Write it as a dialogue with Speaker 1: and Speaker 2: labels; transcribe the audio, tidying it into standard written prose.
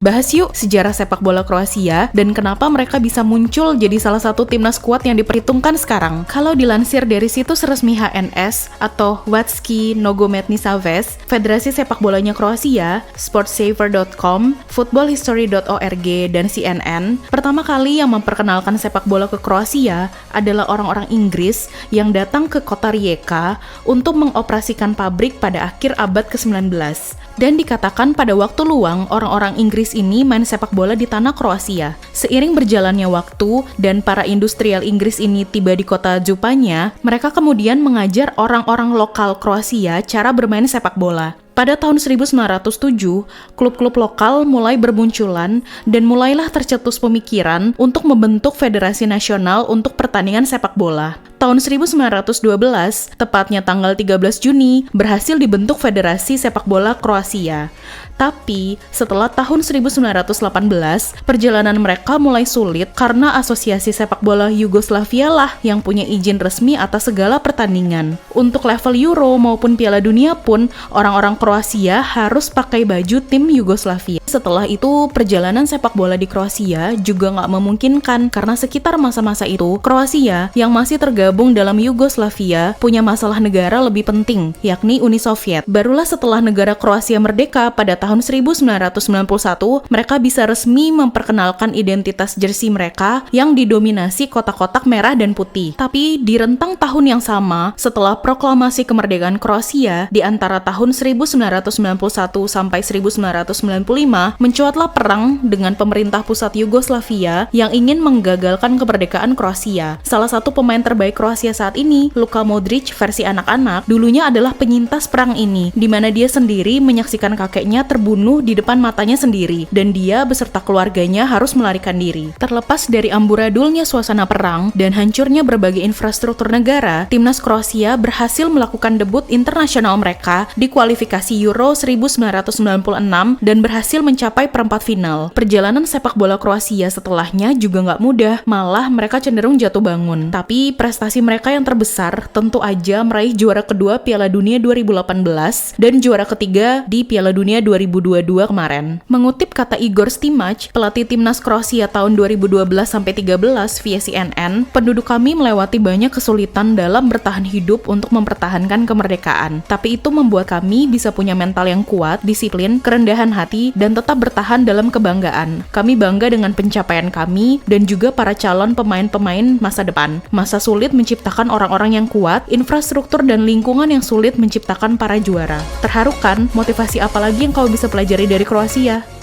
Speaker 1: Bahas yuk sejarah sepak bola Kroasia dan kenapa mereka bisa muncul jadi salah satu timnas kuat yang diperhitungkan sekarang. Kalau dilansir dari situs resmi HNS atau Hrvatski Nogometni Savez, Federasi Sepak Bolanya Kroasia, Sportsaver.com, Footballhistory.org, dan CNN, pertama kali yang memperkenalkan sepak bola ke Kroasia adalah orang-orang Inggris yang datang ke kota Rijeka untuk mengoperasikan pabrik pada akhir abad ke-19. Dan dikatakan pada waktu luang, orang-orang Inggris ini main sepak bola di tanah Kroasia. Seiring berjalannya waktu dan para industrial Inggris ini tiba di kota Županja, mereka kemudian mengajar orang-orang lokal Kroasia cara bermain sepak bola. Pada tahun 1907, klub-klub lokal mulai bermunculan dan mulailah tercetus pemikiran untuk membentuk federasi nasional untuk pertandingan sepak bola. Tahun 1912, tepatnya tanggal 13 Juni, berhasil dibentuk Federasi Sepak Bola Kroasia. Tapi, setelah tahun 1918, perjalanan mereka mulai sulit karena Asosiasi Sepak Bola Yugoslavia lah yang punya izin resmi atas segala pertandingan. Untuk level Euro maupun Piala Dunia pun, orang-orang Kroasia harus pakai baju tim Yugoslavia. Setelah itu, perjalanan sepak bola di Kroasia juga nggak memungkinkan karena sekitar masa-masa itu, Kroasia yang masih tergabung dalam Yugoslavia punya masalah negara lebih penting, yakni Uni Soviet. Barulah setelah negara Kroasia merdeka pada tahun 1991, mereka bisa resmi memperkenalkan identitas jersey mereka yang didominasi kotak-kotak merah dan putih. Tapi di rentang tahun yang sama, setelah proklamasi kemerdekaan Kroasia di antara tahun 1991 sampai 1995, mencuatlah perang dengan pemerintah pusat Yugoslavia yang ingin menggagalkan kemerdekaan Kroasia. Salah satu pemain terbaik Kroasia saat ini, Luka Modric versi anak-anak, dulunya adalah penyintas perang ini, di mana dia sendiri menyaksikan kakeknya terbunuh di depan matanya sendiri, dan dia beserta keluarganya harus melarikan diri. Terlepas dari amburadulnya suasana perang dan hancurnya berbagai infrastruktur negara, timnas Kroasia berhasil melakukan debut internasional mereka di kualifikasi Euro 1996 dan berhasil mencapai perempat final. Perjalanan sepak bola Kroasia setelahnya juga nggak mudah, malah mereka cenderung jatuh bangun. Tapi prestasi mereka yang terbesar tentu aja meraih juara kedua Piala Dunia 2018 dan juara ketiga di Piala Dunia 2022 kemarin. Mengutip kata Igor Stimac, pelatih timnas Kroasia tahun 2012-13 via CNN, penduduk kami melewati banyak kesulitan dalam bertahan hidup untuk mempertahankan kemerdekaan. Tapi itu membuat kami bisa punya mental yang kuat, disiplin, kerendahan hati, dan tetap bertahan dalam kebanggaan. Kami bangga dengan pencapaian kami dan juga para calon pemain-pemain masa depan. Masa sulit menciptakan orang-orang yang kuat, infrastruktur dan lingkungan yang sulit menciptakan para juara. Terharu kan? Motivasi apa lagi yang kau bisa pelajari dari Kroasia?